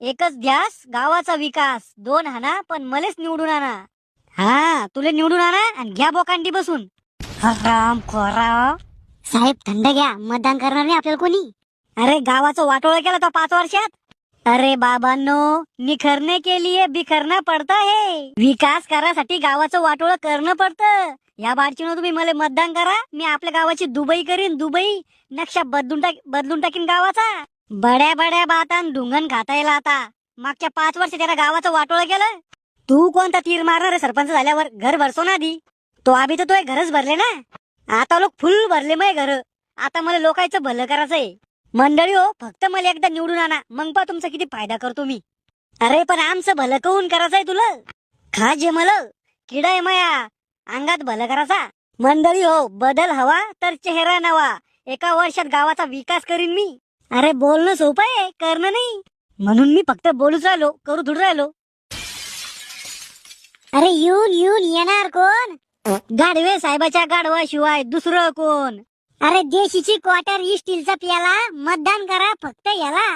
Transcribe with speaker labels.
Speaker 1: एकच ध्यास गावाचा विकास, 2 हाना पण मलेच निवडून आणा. हा तुले निवडून आणा आणि घ्या बोकांडी बसून. राम खोरा साहेब थंड घ्या, मतदान करणार नाही आपल्याला कोणी. अरे गावाचं वाटोळं केलं तो 5 वर्षात. अरे बाबांनो, निखरने के लिए बिखरना पडता है. विकास करासाठी गावाचं वाटोळं करणं पडतं. या बारचीनं तुम्ही मला मतदान करा, मी आपल्या गावाची दुबई करीन. दुबई नक्षा बदलून टाकीन गावाचा. बड्या बड्या बातान ढुंगण खाता येईल आता. मागच्या 5 वर्ष त्याला गावाचं वाटोळं केलं. तू कोणता तीर मारणार आहे सरपंच झाल्यावर? घर भरसो ना आधी. तो आधी तर तो घरच भरले ना. आता लोक फुल भरले मग घर. आता मला लोकांचं भलं करायचंय. मंडळी हो, फक्त मला एकदा निवडून आणा, मग पा तुमचा किती फायदा करतो मी. अरे पण आमचं भलं करून करायचंय तुला. खा जे मला किडा आहे माया अंगात भलं करायचा. मंडळी हो, बदल हवा तर चेहरा नवा. एका वर्षात गावाचा विकास करीन मी. अरे बोलणं सोपं आहे, करणं नाही. म्हणून मी फक्त बोलूच राहिलो, करू थोडं राहिलो. अरे येऊन येऊन येणार कोण? गाढवे साहेबाच्या गाढवाशिवाय दुसरं कोण? अरे देशीची क्वार्टर स्टीलचा प्याला, मतदान करा फक्त याला.